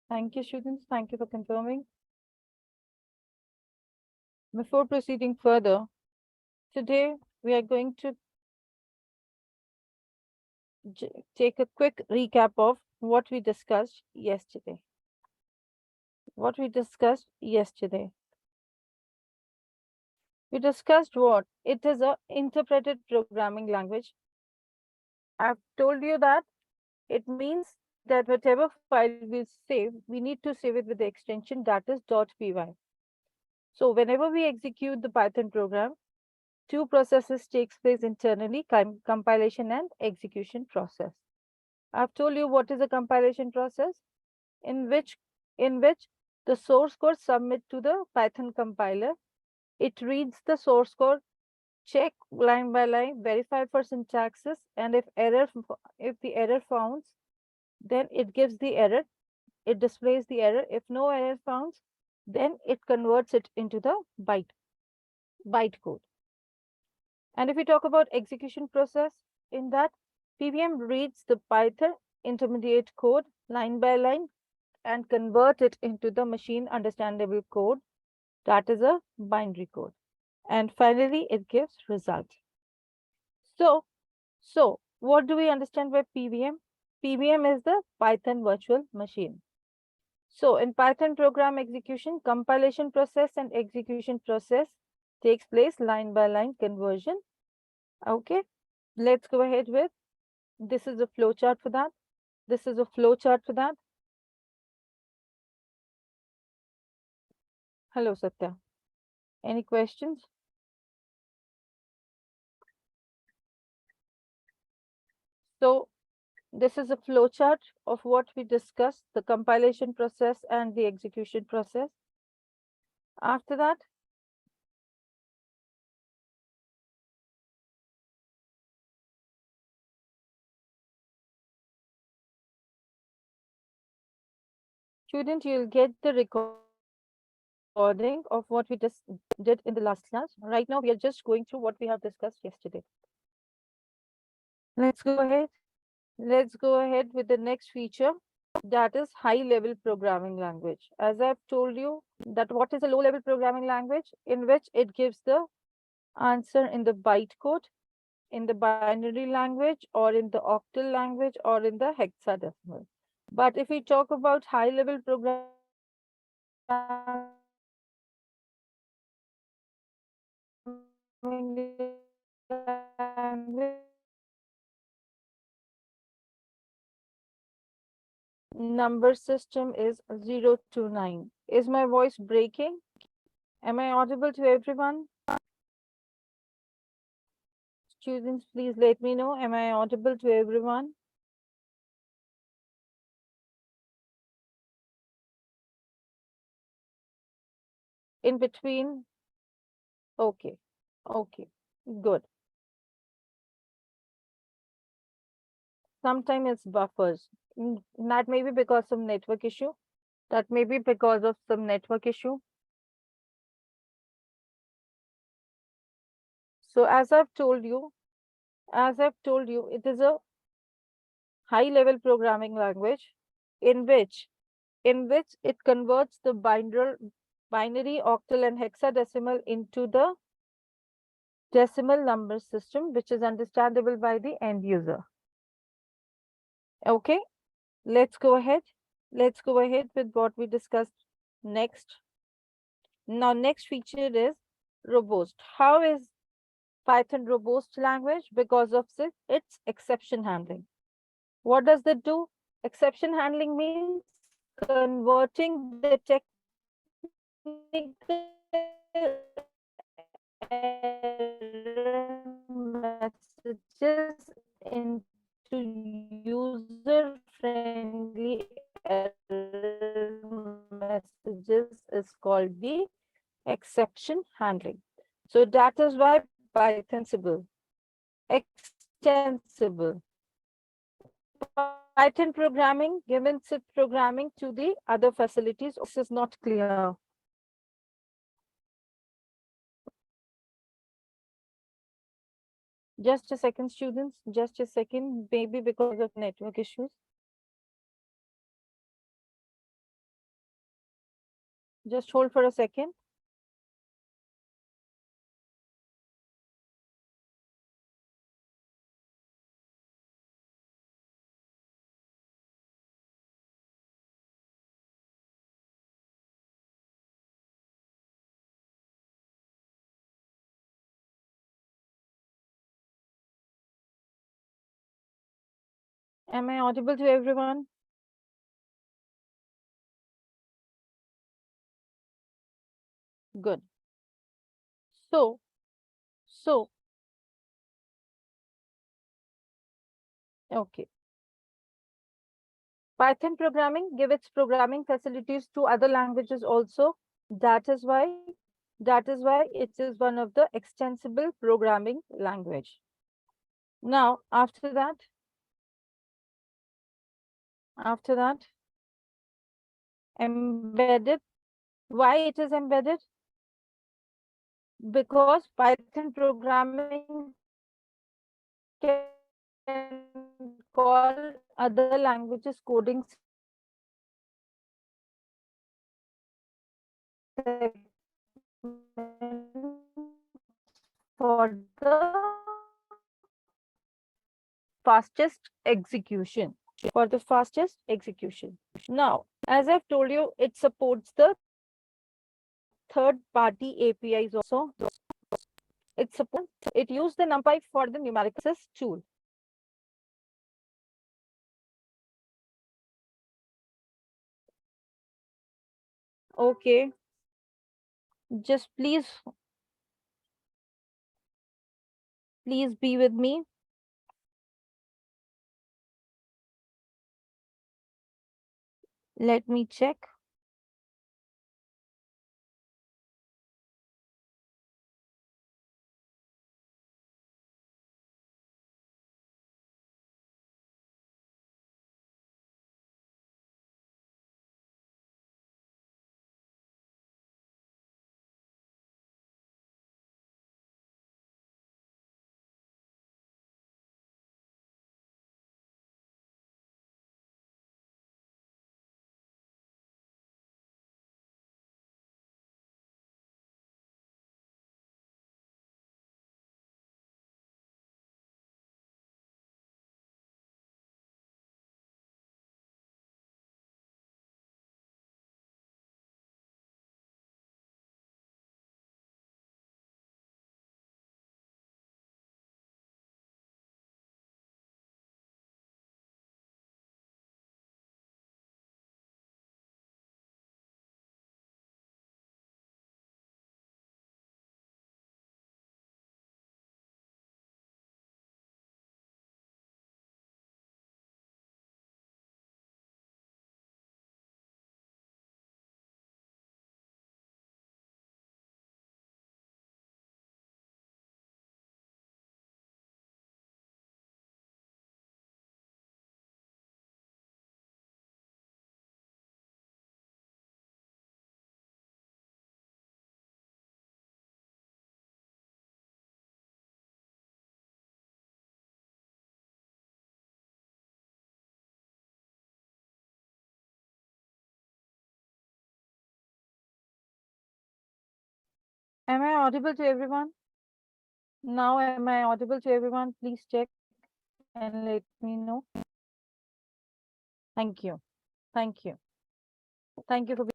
Thank you, students. Thank you for confirming. Before proceeding further, today we are going to take a quick recap of what we discussed yesterday. What we discussed yesterday. We discussed what? It is a interpreted programming language. I've told you that it means that whatever file we save, we need to save it with the extension that is .py. So whenever we execute the Python program, two processes takes place internally, compilation and execution process. I've told you what is a compilation process, in which the source code submit to the Python compiler. It reads the source code, check line by line, verify for syntaxes, and if the error found, then it gives the error. It displays the error. If no error found, then it converts it into the byte code. And if we talk about execution process, in that PVM reads the Python intermediate code line by line and convert it into the machine understandable code, that is a binary code. And finally, it gives result. So what do we understand by PVM? PVM is the Python virtual machine. So in Python program execution, compilation process and execution process takes place line by line conversion. Okay, let's go ahead with, this is a flowchart for that. This is a flowchart for that. Hello, Satya. Any questions? So this is a flowchart of what we discussed, the compilation process and the execution process. After that, student, you'll get the recording of what we just did in the last class. Right now, we are just going through what we have discussed yesterday. Let's go ahead. Let's go ahead with the next feature, that is high-level programming language. As I've told you, that what is a low-level programming language, in which it gives the answer in the bytecode, in the binary language, or in the octal language, or in the hexadecimal. But if we talk about high-level programming language, number system is 0 to 9. Is my voice breaking? Am I audible to everyone? Students, please let me know. Am I audible to everyone? In between? Okay. Okay. Good. Sometimes it's buffers. That may be because of network issue. That may be because of some network issue. So as I've told you, it is a high-level programming language in which it converts the binary, octal, and hexadecimal into the decimal number system, which is understandable by the end user. Okay, let's go ahead. Let's go ahead with what we discussed next. Now, next feature is robust. How is Python robust language? Because of its exception handling. What does it do? Exception handling means converting the technical error messages into user-friendly error messages is called the exception handling. So that is why Pythonable, extensible. Python programming, given set programming to the other facilities, this is not clear. Just a second, students, just a second, maybe because of network issues. Just hold for a second. Am I audible to everyone? Good. So, so, okay. Python programming give its programming facilities to other languages also. That is why, that is why it is one of the extensible programming language. Now, after that, embedded. Why it is embedded? Because Python programming can call other languages coding for the fastest execution. For the fastest execution. Now, as I've told you, it supports the third-party APIs also. It supports. It used the NumPy for the numerical access tool. Okay, just please be with me. Let me check. Am I audible to everyone? Now, am I audible to everyone? Please check and let me know. Thank you. Thank you. Thank you for being.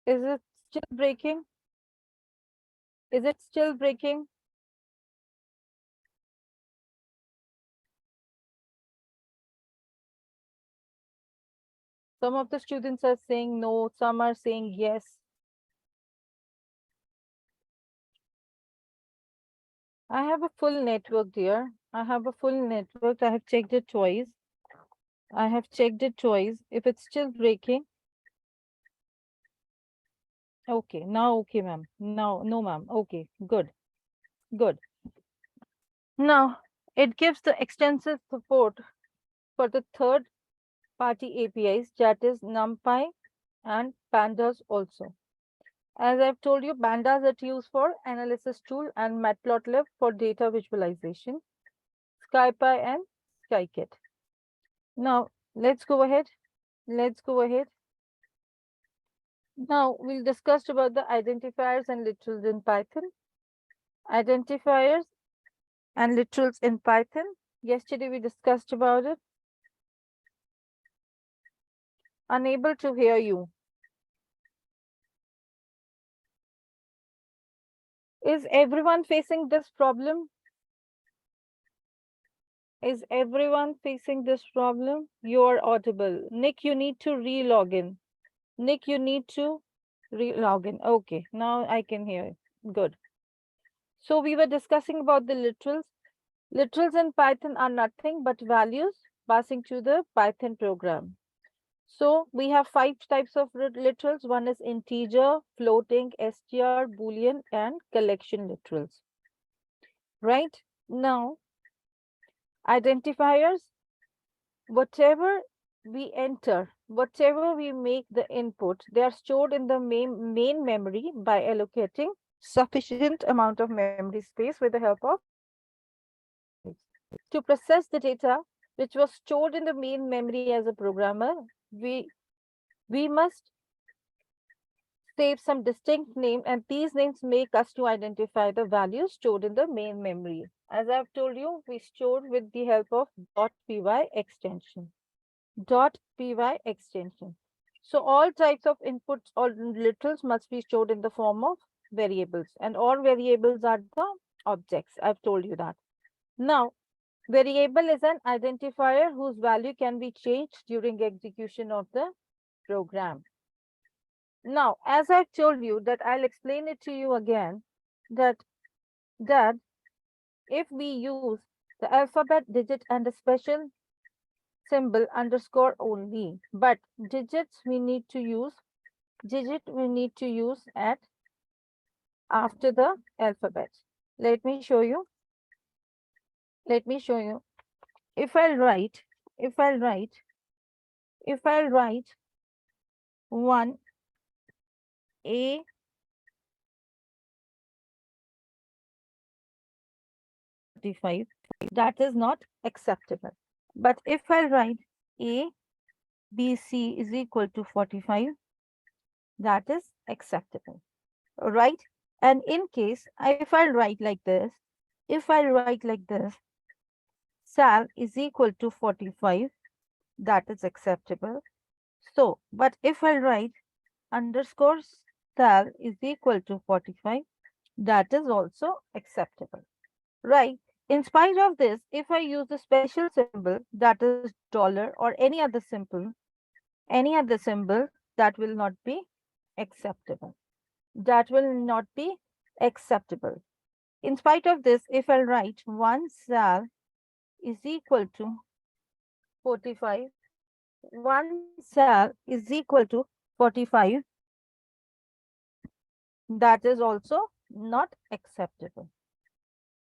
Is it still breaking? Is it still breaking? Some of the students are saying no, some are saying yes. I have a full network, dear. I have a full network. I have checked it twice. I have checked it twice. If it's still breaking, okay. Now, okay, ma'am. Now, no, ma'am. Okay, good, good. Now, it gives the extensive support for the third party APIs, that is NumPy and Pandas also. As I've told you, Pandas are used for analysis tool and Matplotlib for data visualization, SkyPy and SkyKit. Now, let's go ahead. Let's go ahead. Now, we'll discuss about the identifiers and literals in Python. Identifiers and literals in Python. Yesterday, we discussed about it. Unable to hear you. Is everyone facing this problem? Is everyone facing this problem? You are audible. Nick, you need to re-log in. Nick, you need to re-log in. Okay, now I can hear you. Good. So we were discussing about the literals. Literals in Python are nothing but values passing to the Python program. So we have 5 types of literals. One is integer, floating, str, boolean, and collection literals. Right? Now, identifiers, whatever we enter, whatever we make the input, they are stored in the main memory by allocating sufficient amount of memory space with the help of identifiers. To process the data which was stored in the main memory as a programmer, we must save some distinct name, and these names make us to identify the values stored in the main memory. As I've told you, we store with the help of .py extension. .py extension. So all types of inputs or literals must be stored in the form of variables, and all variables are the objects. I've told you that. Now, variable is an identifier whose value can be changed during execution of the program. Now, as I've told you that I'll explain it to you again, that if we use the alphabet, digit, and a special symbol underscore only, but digits we need to use at after the alphabet. Let me show you. Let me show you. If I'll write, one A -45, that is not acceptable. But if I write A B C is equal to 45, that is acceptable, right? And in case, if I write like this, sal is equal to 45, that is acceptable. So, but if I write underscore sal is equal to 45, that is also acceptable, right? In spite of this, if I use a special symbol, that is dollar or any other symbol, that will not be acceptable. That will not be acceptable. In spite of this, if I write 1 sal is equal to 45, 1 sal is equal to 45, that is also not acceptable.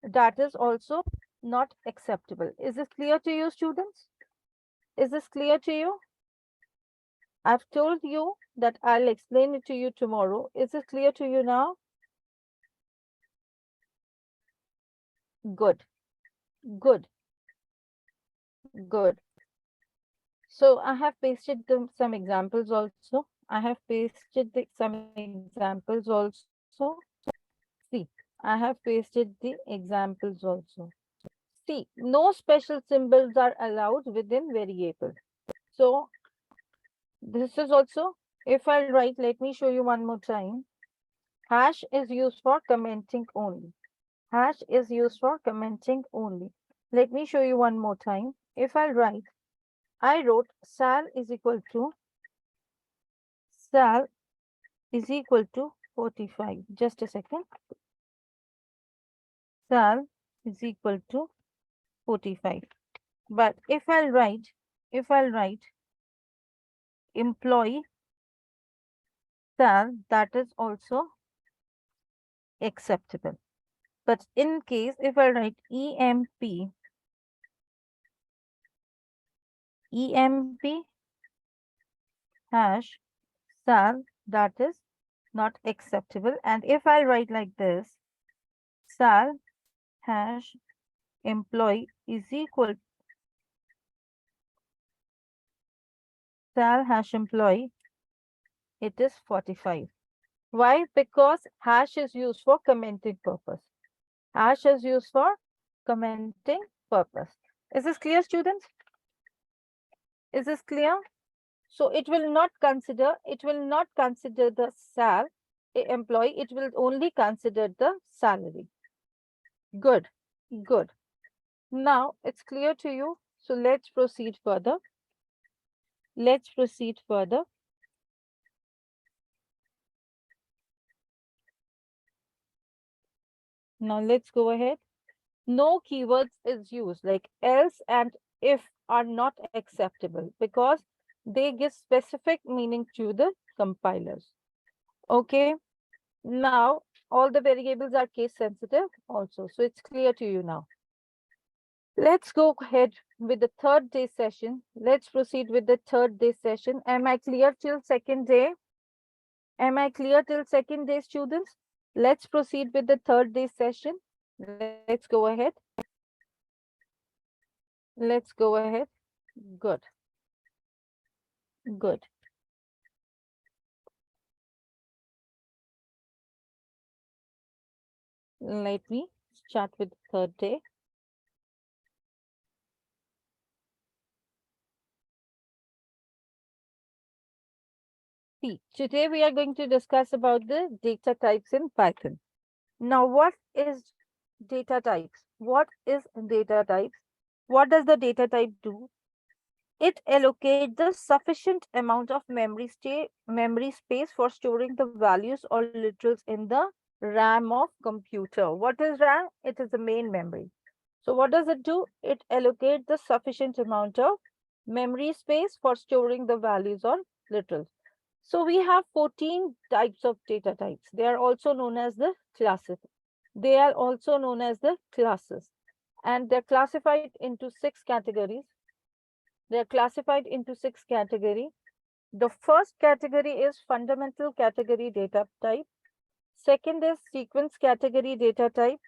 That is also not acceptable. Is this clear to you, students? Is this clear to you? I've told you that I'll explain it to you tomorrow. Is it clear to you now? Good, good, good. So I have pasted some examples also. Some examples also. See, I have pasted the examples also. See, no special symbols are allowed within variable. So this is also, if I write, let me show you one more time. Hash is used for commenting only. Hash is used for commenting only. Let me show you one more time. If I write, I wrote sal is equal to 45. Just a second. Sal is equal to 45. But if I'll write employee sal, that is also acceptable. But in case if I write EMP hash sal that is not acceptable. And if I write like this, sal hash employee is equal sal hash employee, it is 45. Why? Because hash is used for commenting purpose. Hash is used for commenting purpose. Is this clear, students? Is this clear? So it will not consider the sal employee, it will only consider the salary. Good, good. Now it's clear to you. So let's proceed further. Let's proceed further. Now let's go ahead. No keywords is used, like else and if are not acceptable because they give specific meaning to the compilers. Okay. Now all the variables are case sensitive also. So it's clear to you now. Let's go ahead with the third day session. Let's proceed with the third day session. Am I clear till second day? Am I clear till second day, students? Let's proceed with the third day session. Let's go ahead. Let's go ahead. Good. Good. Let me start with the third day. See, today we are going to discuss about the data types in Python. Now, what is data types? What is data types? What does the data type do? It allocates the sufficient amount of memory space for storing the values or literals in the RAM of computer. What is RAM? It is the main memory. So what does it do? It allocates the sufficient amount of memory space for storing the values or literals. So we have 14 types of data types. They are also known as the classes. They are also known as the classes. And they're classified into 6 categories. They are classified into 6 categories. The first category is fundamental category data type. Second is sequence category data type.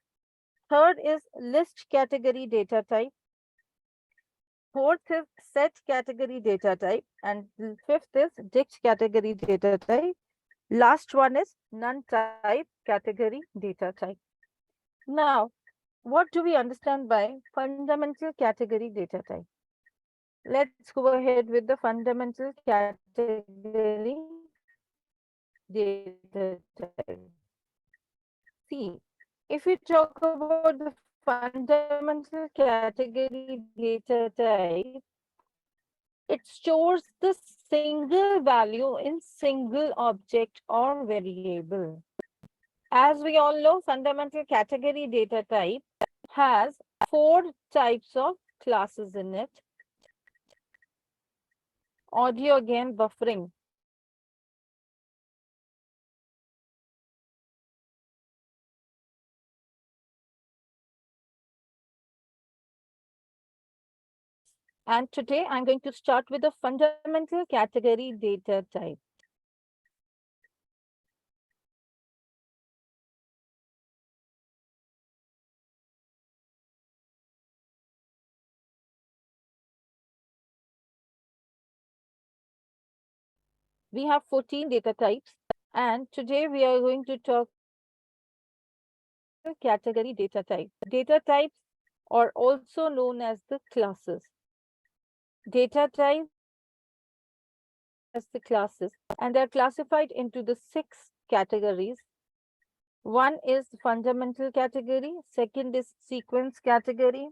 Third is list category data type. Fourth is set category data type. And fifth is dict category data type. Last one is none type category data type. Now, what do we understand by fundamental category data type? Let's go ahead with the fundamental category data type. See, if we talk about the fundamental category data type, it stores the single value in single object or variable. As we all know, fundamental category data type has 4 types of classes in it. Audio again buffering. And today I'm going to start with the fundamental category data type. We have 14 data types, and today we are going to talk category data type. Data types are also known as the classes. Data types as the classes, and they are classified into the 6 categories. One is fundamental category, second is sequence category,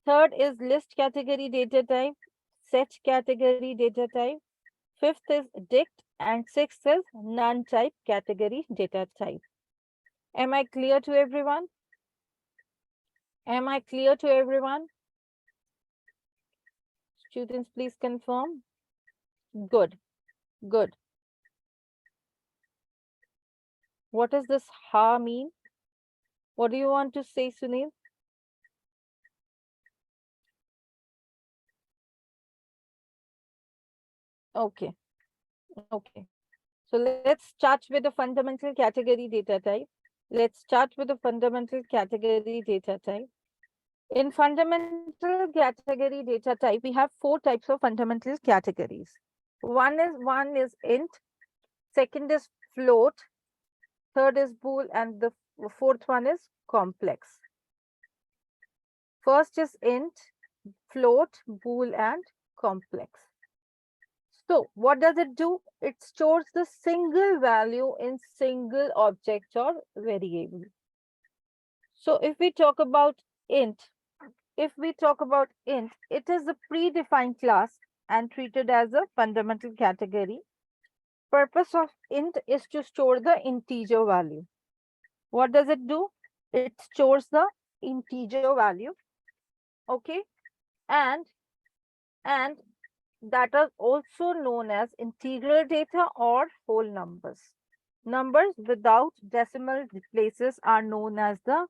third is list category data type, set category data type, fifth is dict, and sixth is none type category data type. Am I clear to everyone? Am I clear to everyone? Students, please confirm. Good, good. What does this ha mean? What do you want to say, Sunil? Okay. Okay. So let's start with the fundamental category data type. Let's start with the fundamental category data type. In fundamental category data type, we have 4 types of fundamental categories. One is int, second is float, third is bool, and the fourth one is complex. First is int, float, bool, and complex. So what does it do? It stores the single value in single object or variable. So if we talk about int, it is a predefined class and treated as a fundamental category. Purpose of int is to store the integer value. What does it do? It stores the integer value. Okay. And and that are also known as integral data or whole numbers. Numbers without decimal places are known as the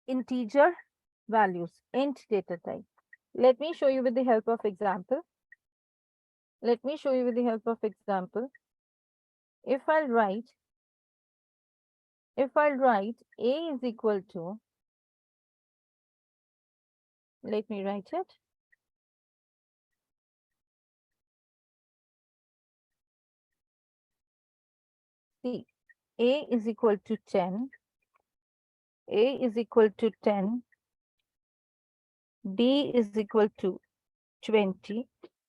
integer values, int data type. Let me show you with the help of example. Let me show you with the help of example. If I'll write, a is equal to, let me write it. See, a is equal to 10, a is equal to 10, b is equal to 20.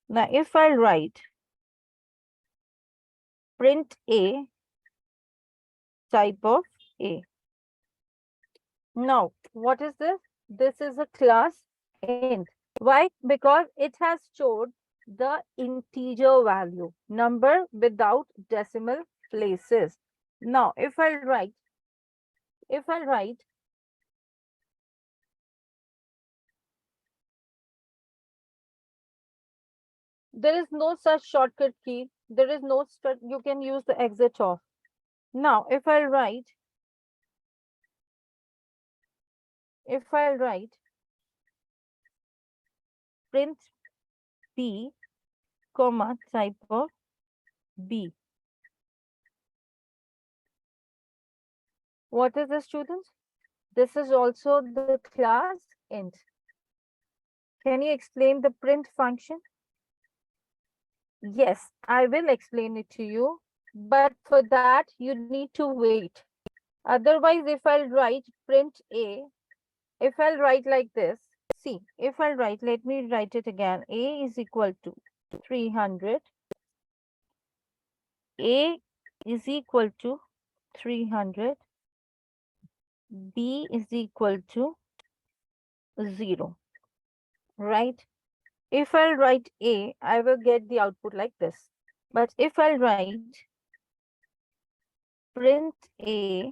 Now, if I write print a type of a. Now, what is this? This is a class int. Why? Because it has stored the integer value, number without decimal places. Now, if I write, there is no such shortcut key. There is no, you can use the exit off. Now, if I write print b, comma, type of b. What is this, students? This is also the class int. Can you explain the print function? Yes, I will explain it to you, but for that you need to wait. Otherwise, if I'll write print a, if I'll write like this, see, if I'll write, let me write it again. A is equal to 300. A is equal to 300. B is equal to 0, right? If I'll write A, I will get the output like this. But if I'll write print A,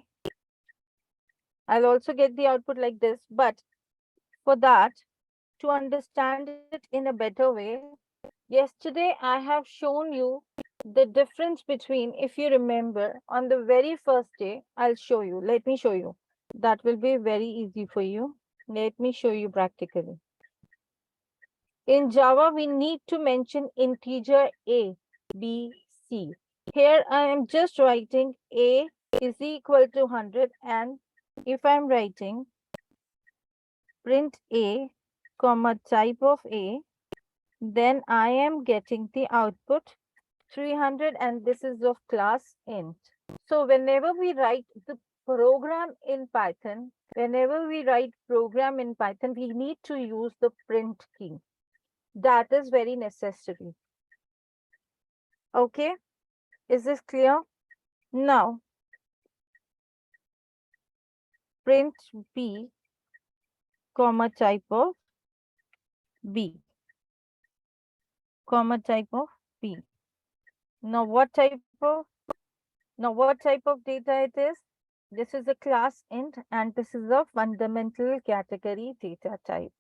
I'll also get the output like this. But for that, to understand it in a better way, yesterday I have shown you the difference between, if you remember, on the very first day, I'll show you. Let me show you. That will be very easy for you. Let me show you practically. In Java, we need to mention integer A, B, C. Here I am just writing A is equal to 100, and if I'm writing print A, comma, type of A, then I am getting the output 300, and this is of class int. So whenever we write the program in Python, we need to use the print key. That is very necessary. Okay, is this clear? Now, print b, comma, type of b, comma, type of b. Now, what type of data it is? This is a class int, and this is a fundamental category data type.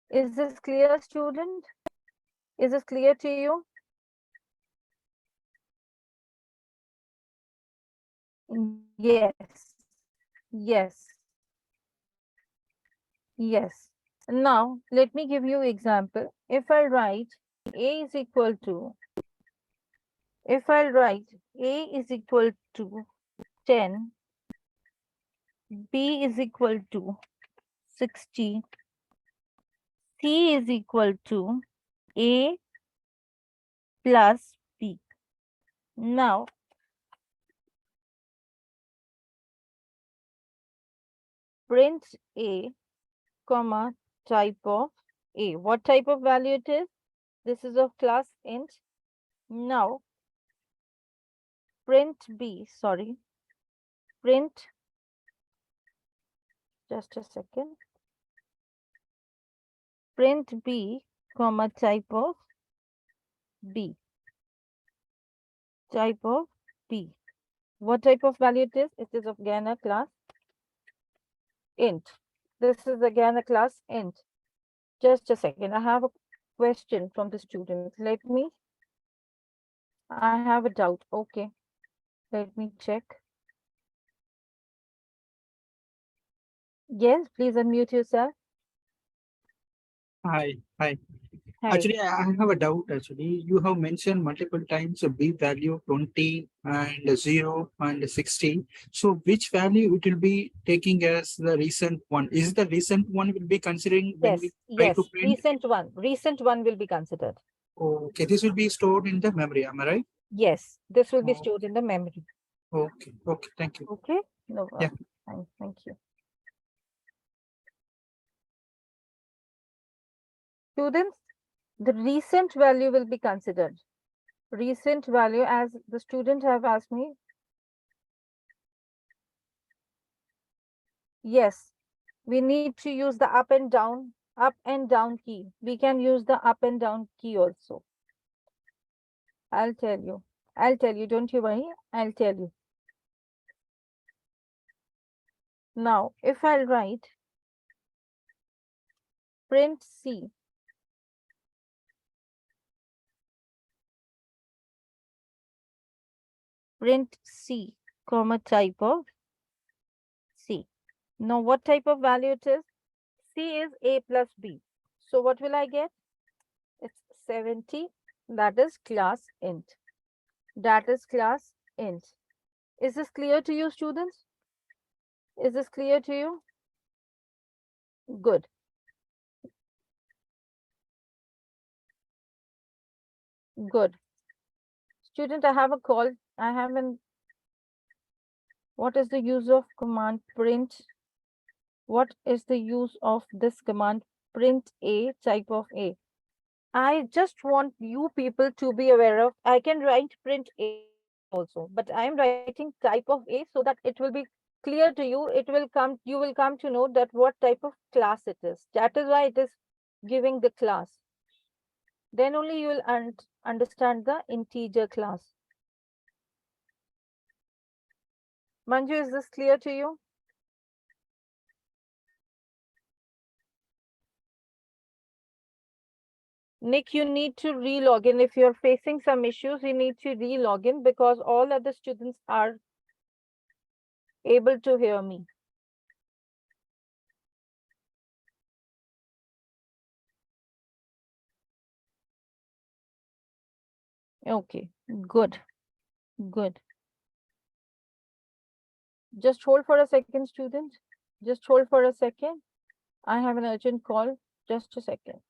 Is this clear, student? Is this clear to you? Yes. Yes. Yes. Now, let me give you example. If I write A is equal to, if I'll write A is equal to 10, B is equal to 60, C is equal to A plus B. Now, print A, comma, type of A. What type of value it is? This is of class int. Now, print B, sorry, print, just a second, print B, comma, type of B, type of B. What type of value it is? It is of again a class int. This is again a class int. Just a second, I have a question from the student. I have a doubt. Okay, let me check. Yes, please unmute yourself. Hi, hi. Hi. Actually, I have a doubt. Actually, you have mentioned multiple times a B value 20 and a 0 and a 60. So, which value it will be taking as the recent one? Is the recent one will be considering when we Yes, try to yes. print? Recent one will be considered. Okay, this will be stored in the memory. Am I right? Yes, this will be Oh, stored in the memory. okay, okay. Thank you. Okay, no Yeah. problem. Thank you. Students, the recent value will be considered. Recent value, as the student have asked me. Yes, we need to use the up and down key. We can use the up and down key also. I'll tell you. Don't you worry. I'll tell you. Now, if I'll write print C, print C, comma, type of C. Now, what type of value it is? C is A plus B. So what will I get? It's 70. That is class int. That is class int. Is this clear to you, students? Is this clear to you? Good. Good. Student, I have a call. I have an, what is the use of command print? What is the use of this command print A, type of A? I just want you people to be aware of, I can write print A also, but I am writing type of A so that it will be clear to you. You will come to know that what type of class it is. That is why it is giving the class. Then only you will understand the integer class. Manju, is this clear to you? Nick, you need to re-log in. If you're facing some issues, you need to re-log in because all other students are able to hear me. Okay, good, good. Just hold for a second, student. Just hold for a second. I have an urgent call. Just a second.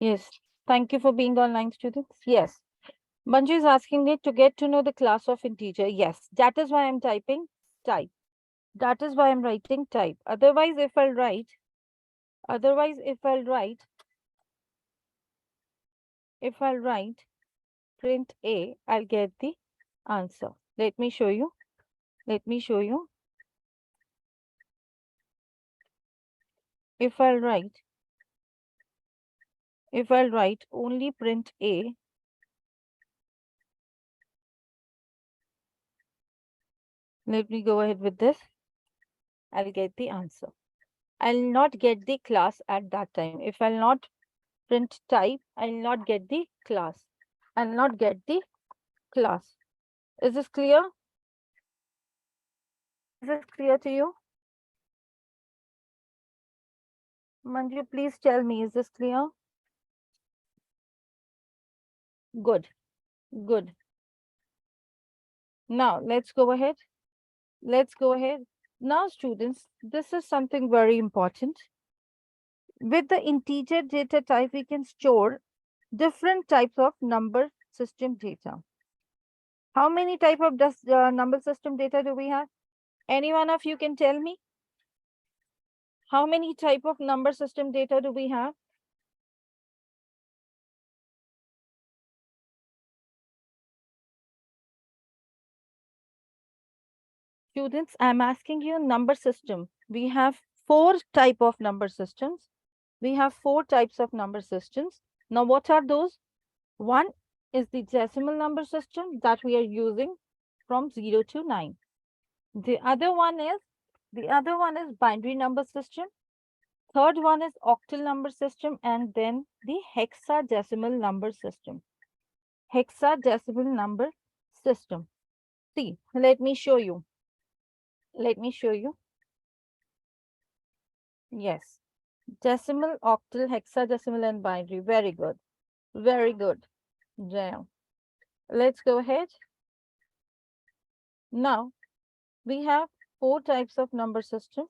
Yes. Thank you for being online, students. Yes. Manju is asking me to get to know the class of integer. Yes. That is why I'm typing type. That is why I'm writing type. Otherwise, if I'll write print A, I'll get the answer. Let me show you. Let me show you. If I'll write, only print A, let me go ahead with this. I'll get the answer. I'll not get the class at that time. If I'll not print type, I'll not get the class. I'll not get the class. Is this clear? Is this clear to you? Manju, please tell me, is this clear? Good, good. Now, let's go ahead. Let's go ahead. Now, students, this is something very important. With the integer data type, we can store different types of number system data. How many type of number system data do we have? Any one of you can tell me? How many type of number system data do we have? Students, I'm asking you number system. We have four type of number systems. We have four types of number systems. Now, what are those? One is the decimal number system that we are using from 0 to 9. The other one is binary number system. Third one is octal number system, and then the hexadecimal number system. Hexadecimal number system. See, let me show you. Let me show you. Yes. Decimal, octal, hexadecimal, and binary. Very good. Very good. Now, let's go ahead. Now, we have four types of number system.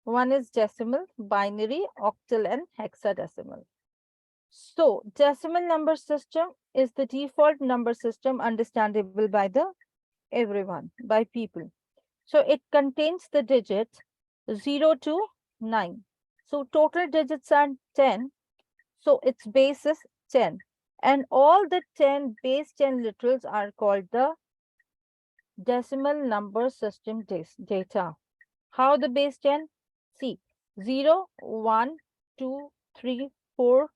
One is decimal, binary, octal, and hexadecimal. So, decimal number system is the default number system understandable by the everyone, by people. So, it contains the digits 0 to 9. So, total digits are 10. So, its base is 10. And all the 10 base 10 literals are called the decimal number system data. How the base 10? See, 0, 1, 2, 3, 4,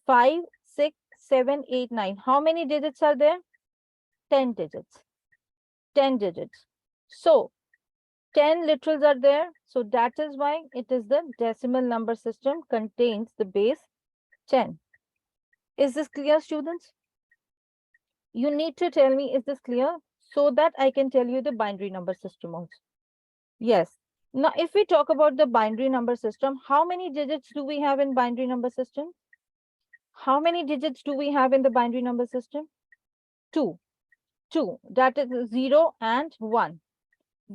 5, 6, 7, 8, 9. How many digits are there? 10 digits. 10 digits. So, 10 literals are there. So, that is why it is the decimal number system contains the base 10. Is this clear, students? You need to tell me, is this clear? So that I can tell you the binary number system also. Yes. Now, if we talk about the binary number system, how many digits do we have in binary number system? How many digits do we have in the binary number system? Two. Two. That is 0 and 1.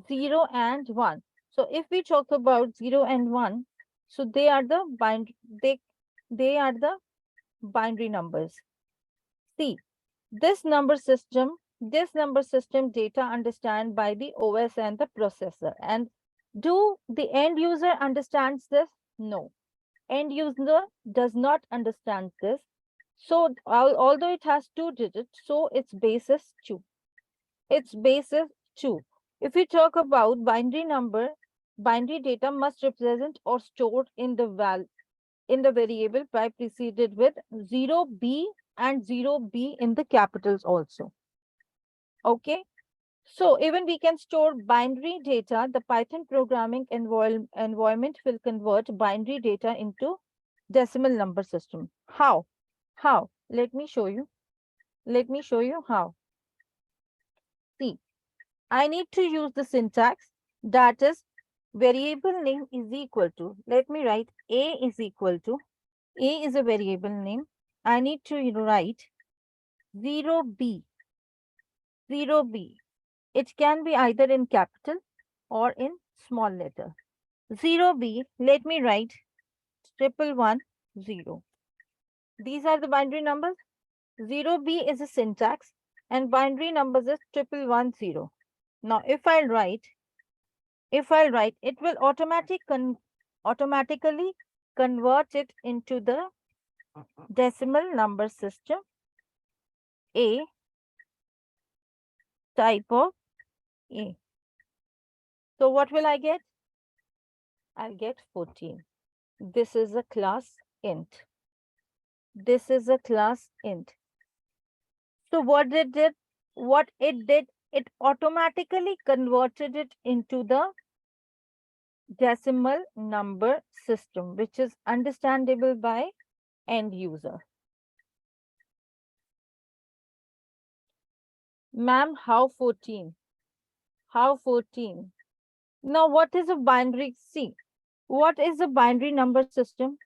0 and 1. So if we talk about 0 and 1, so they are the binary numbers. See, this number system data understand by the OS and the processor. And do the end user understands this? No. End user does not understand this. So although it has two digits, so its base is 2. Its base is 2. If we talk about binary number, binary data must represent or stored in the variable by preceded with 0b and 0b in the capitals also. Okay. So even we can store binary data. The Python programming environment will convert binary data into decimal number system. How? How? Let me show you. Let me show you how. See, I need to use the syntax that is variable name is equal to. Let me write A is equal to. A is a variable name. I need to write 0b. 0b. It can be either in capital or in small letter. 0B, let me write 1110. These are the binary numbers. 0B is a syntax and binary numbers is 1110. Now, if I'll write, it will automatically convert it into the decimal number system A type of A. So what will I get? I'll get 14. This is a class int. This is a class int. So what it did, it automatically converted it into the decimal number system, which is understandable by end user. Ma'am, how 14? How 14? Now, what is a binary? See, what is a binary number system?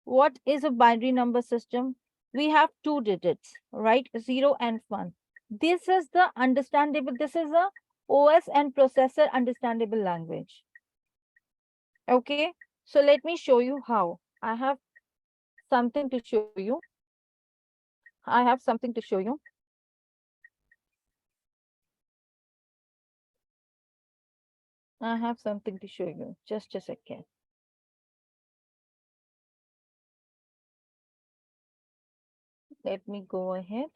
What is a binary number system? We have two digits, right? 0 and 1. This is the understandable, this is a OS and processor understandable language. Okay, so let me show you how. I have something to show you. I have something to show you. I have something to show you. Just a second. Let me go ahead.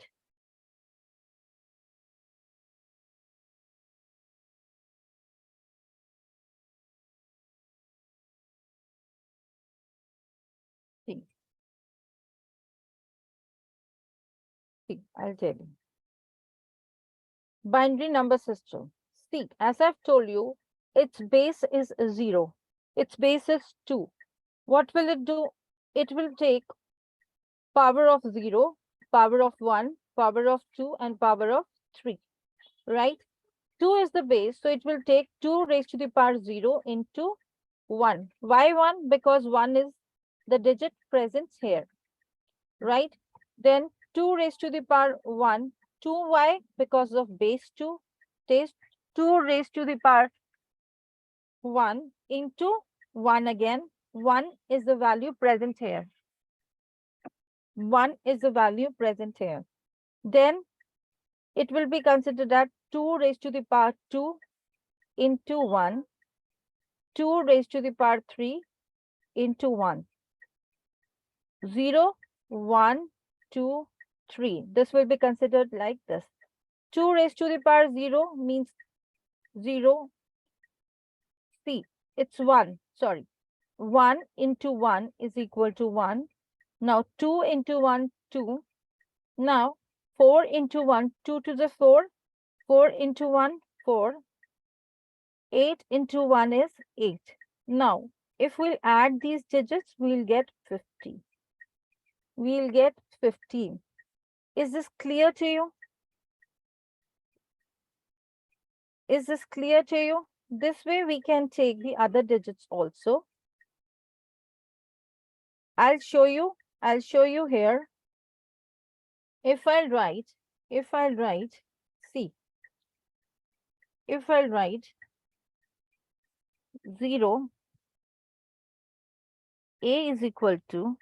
See, I'll tell you. Binary number system. See, as I've told you, its base is 0. Its base is 2. What will it do? It will take power of 0, power of 1, power of 2, and power of 3, right? 2 is the base, so it will take 2 raised to the power 0 into 1. Why 1? Because 1 is the digit present here, right? Then 2 raised to the power 1. 2, why? Because of base 2. Taste 2 raised to the power 1 into 1 again. 1 is the value present here. 1 is the value present here. Then it will be considered that 2 raised to the power 2 into 1. 2 raised to the power 3 into 1. 0, 1, 2, 3. This will be considered like this. 2 raised to the power 0 means 0. See, it's 1. Sorry. 1 into 1 is equal to 1. Now 2 into 1, 2. Now 4 into 1, 2 to the 4. 4 into 1, 4. 8 into 1 is 8. Now, if we'll add these digits, we'll get 50. We'll get 15. Is this clear to you? Is this clear to you? This way we can take the other digits also. I'll show you here. If I'll write, see, if I'll write 0, A is equal to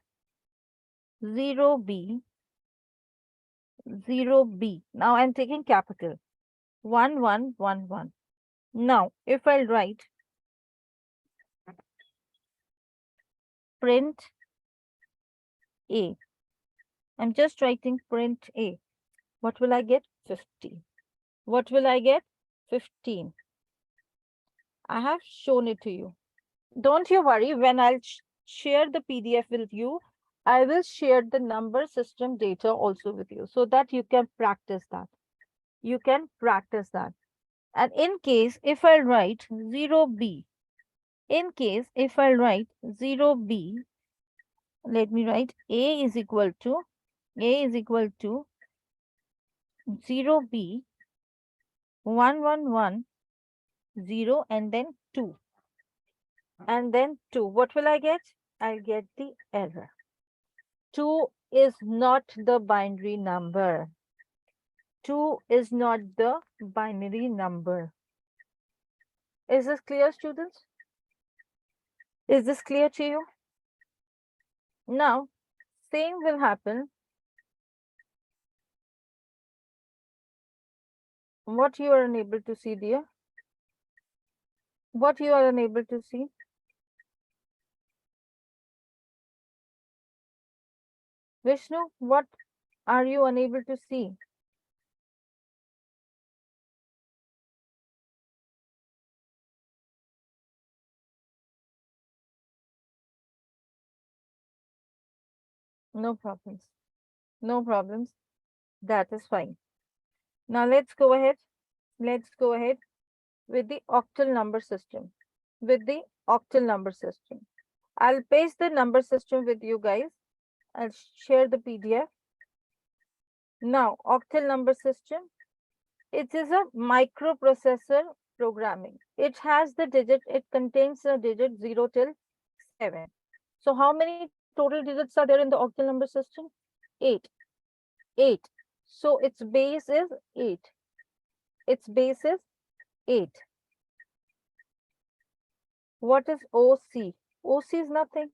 0B, 0B. Now I'm taking capital 1, 1, 1, 1. Now, if I'll write print A, I'm just writing print A. What will I get? 50. What will I get? 15. I have shown it to you. Don't you worry, when I'll share the PDF with you, I will share the number system data also with you so that you can practice that. You can practice that. And in case if I write 0B, in case if I write 0B, let me write A is equal to 0B 111 0 and then 2. And then 2. What will I get? I'll get the error. 2 is not the binary number. 2 is not the binary number. Is this clear, students? Is this clear to you? Now, same will happen. What you are unable to see, dear? What you are unable to see? Vishnu, what are you unable to see? No problems. No problems. That is fine. Now let's go ahead. Let's go ahead with the octal number system. With the octal number system. I'll paste the number system with you guys. I'll share the PDF. Now, octal number system. It is a microprocessor programming. It has the digit, it contains the digit 0 till 7. So how many total digits are there in the octal number system? 8. 8. So its base is 8. Its base is 8. What is OC? OC is nothing.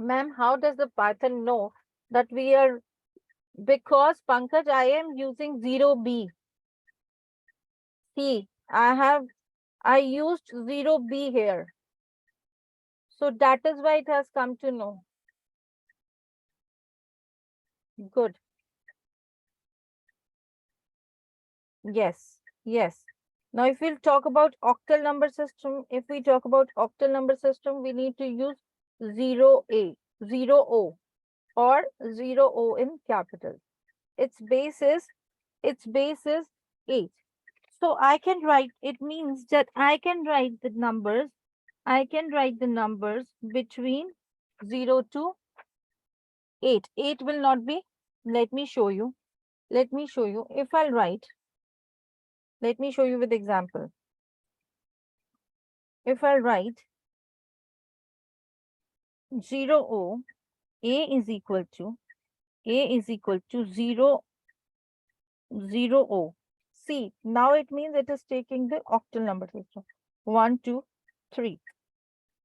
Ma'am, how does the Python know that we are, because Pankaj, I am using 0B. See, I used 0B here. So that is why it has come to know. Good. Yes, yes. Now, if we'll talk about octal number system, if we talk about octal number system, we need to use 0A, 0O, or 0O in capital. Its base is 8. So I can write, it means that I can write the numbers between 0 to 8. 8 will not be, let me show you. If I'll write, let me show you with example. If I write 0O, A is equal to 0, 0O. See, now it means it is taking the octal number system. 1, 2, 3.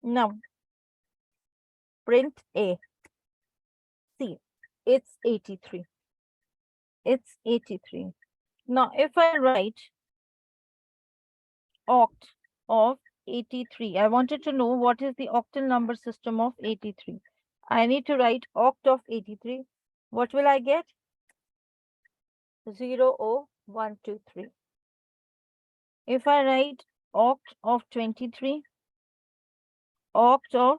Now, print A. See, it's 83. It's 83. Now, if I write oct of 83, I wanted to know what is the octal number system of 83. I need to write oct of 83. What will I get? 0, O, 1, 2, 3. If I write oct of 23, oct of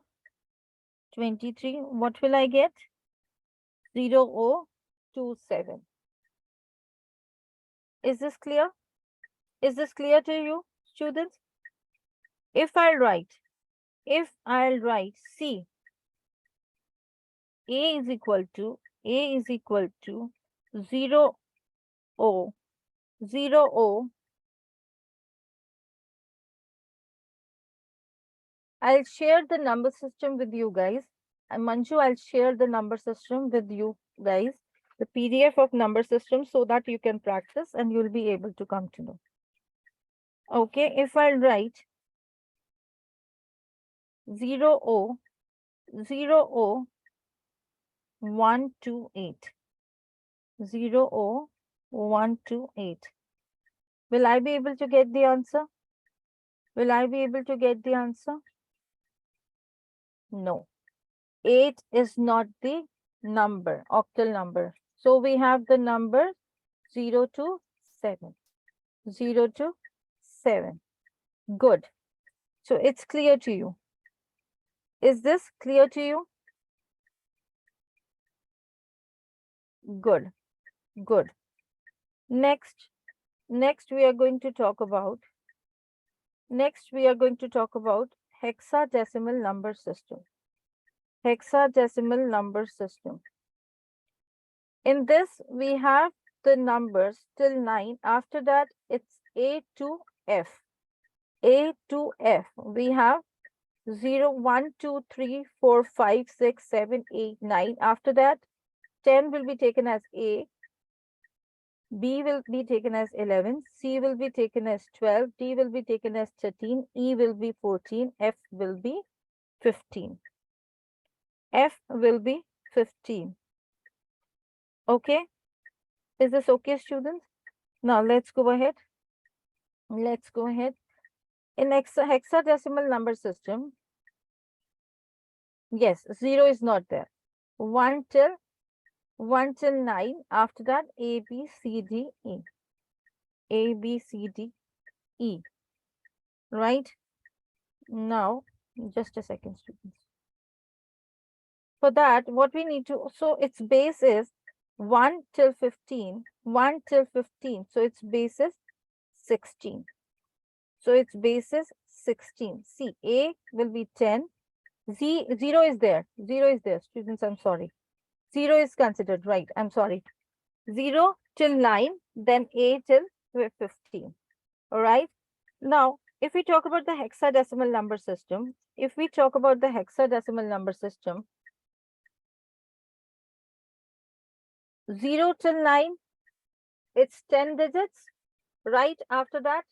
23, what will I get? 0, O, 2, 7. Is this clear? Is this clear to you, students? If I'll write C, A is equal to 0, O, 0, O. I'll share the number system with you guys. And Manju, I'll share the number system with you guys, the PDF of number system, so that you can practice and you'll be able to come to know. Okay, if I'll write 0, O, 0, O, 1, 2, 8. 0, O, 1, 2, 8. Will I be able to get the answer? Will I be able to get the answer? No. 8 is not the number, octal number. So we have the number 0 to 7. 0 to 7. Good. So it's clear to you. Is this clear to you? Good. Good. Next we are going to talk about hexadecimal number system. Hexadecimal number system. In this, we have the numbers till 9. After that, it's A to F. A to F. We have 0, 1, 2, 3, 4, 5, 6, 7, 8, 9. After that, 10 will be taken as A. B will be taken as 11, C will be taken as 12, D will be taken as 13, E will be 14, F will be 15. F will be 15. Okay? Is this okay, students? Now let's go ahead. Let's go ahead. In hexadecimal number system, yes, 0 is not there. 1 till 9. After that, A, B, C, D, E. A, B, C, D, E. Right? Now, just a second, students. For that, what we need to, so its base is 1 till 15. 1 till 15. So its base is 16. So its base is 16. See, A will be 10. 0 is there. 0 is there. Students, I'm sorry. 0 is considered, right? I'm sorry. 0 till 9, then A till 15. All right. Now, if we talk about the hexadecimal number system, 0 till 9, it's 10 digits. Right after that,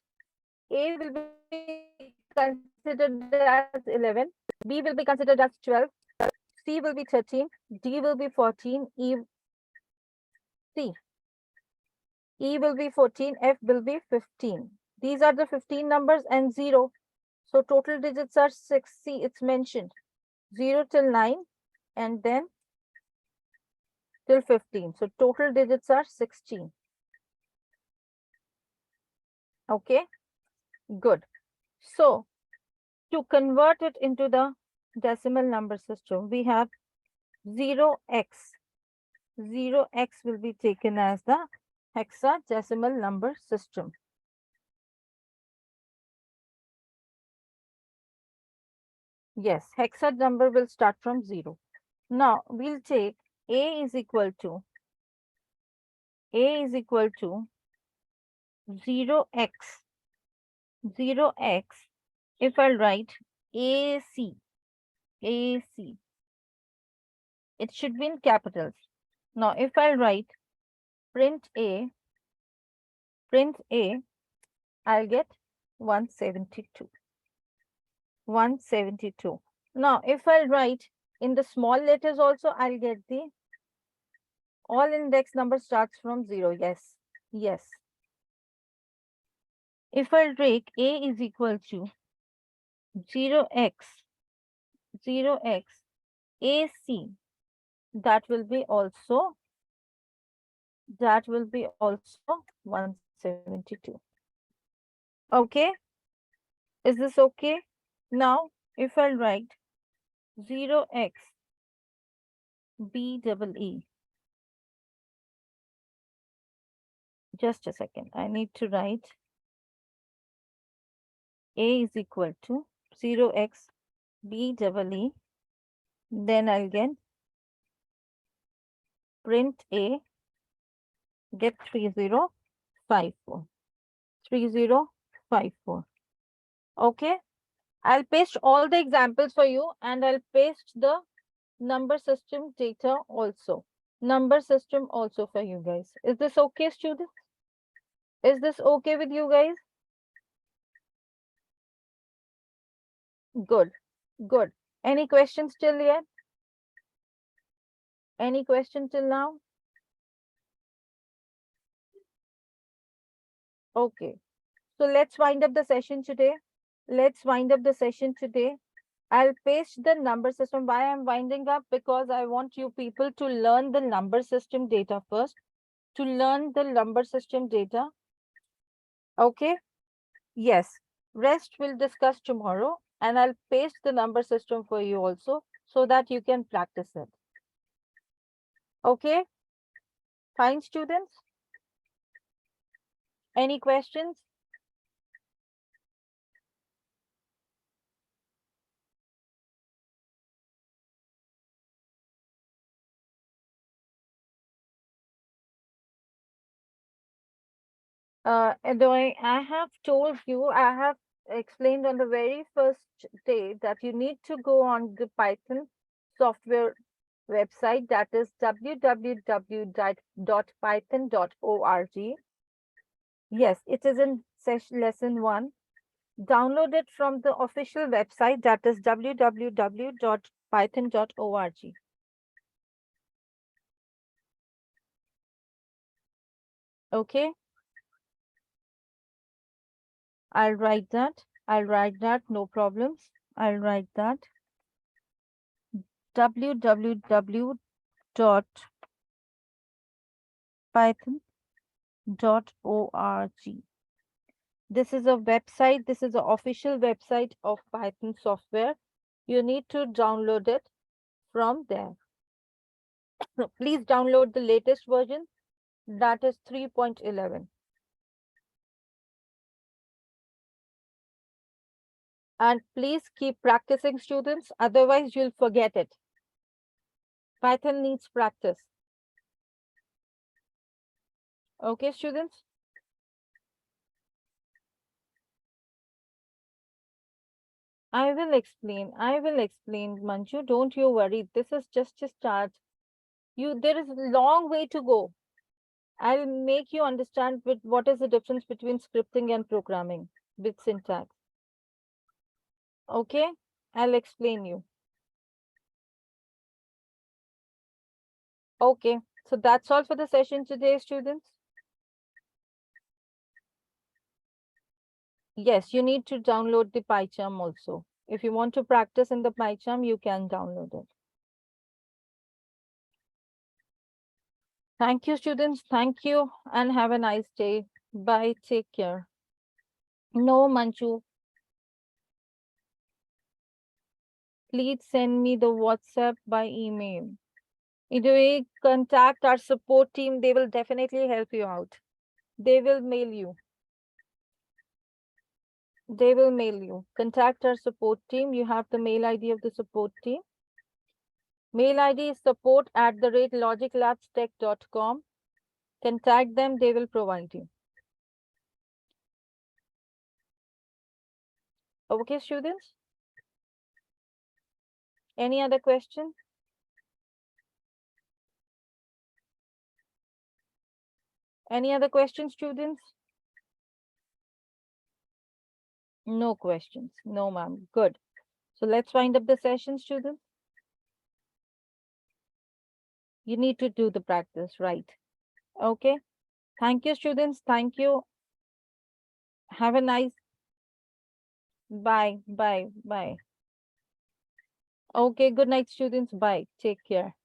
A will be considered as 11, B will be considered as 12, C will be 13, D will be 14, C, E will be 14, F will be 15. These are the 15 numbers and 0. So total digits are 6. See, it's mentioned 0 till 9 and then till 15. So total digits are 16. Okay, good. So to convert it into the decimal number system, we have 0x. 0x will be taken as the hexadecimal number system. Yes, hexa number will start from 0. Now we'll take A is equal to 0x. 0x. If I write AC, AC, it should be in capitals. Now if I write print A, I'll get 172. 172. Now if I write in the small letters also, I'll get the all index number starts from 0. Yes, yes. If I take A is equal to 0x, 0x, AC, that will be also 172. Okay, is this okay? Now if I write 0x B double E, just a second, I need to write A is equal to 0x B double E, then I'll get print A, get 3054. 3054. Okay, I'll paste all the examples for you and I'll paste the number system data also. Number system also for you guys. Is this okay, students? Is this okay with you guys? Good, good. Any questions till yet? Any question till now? Okay. So let's wind up the session today. I'll paste the number system. Why I'm winding up? Because I want you people to learn the number system data first. Okay. Yes. Rest we'll discuss tomorrow. And I'll paste the number system for you also so that you can practice it. Okay. Fine, students. Any questions? Adoy, I have told you, I have explained on the very first day that you need to go on the Python software website, that is www.python.org. Yes, it is in session lesson 1. Download it from the official website, that is www.python.org. Okay, I'll write that. No problems. I'll write that. www.python.org. This is a website. This is the official website of Python software. You need to download it from there. Please download the latest version, that is 3.11. And please keep practicing, students, otherwise you'll forget it. Python needs practice. Okay, students? I will explain, Manju. Don't you worry. This is just a start. There is a long way to go. I'll make you understand what is the difference between scripting and programming with syntax. Okay, I'll explain you. Okay, so that's all for the session today, students. Yes, you need to download the PyCharm also. If you want to practice in the PyCharm, you can download it. Thank you, students. Thank you and have a nice day. Bye. Take care. No, Manju. Please send me the WhatsApp by email. Either way, contact our support team. They will definitely help you out. They will mail you. They will mail you. Contact our support team. You have the mail ID of the support team. Mail ID is support@logiclabstech.com. Contact them. They will provide you. Okay, students? Any other question? Any other questions, students? No questions. No, ma'am. Good. So let's wind up the session, students. You need to do the practice, right? Okay. Thank you, students. Thank you. Have a nice bye. Bye. Bye. Okay. Good night, students. Bye. Take care.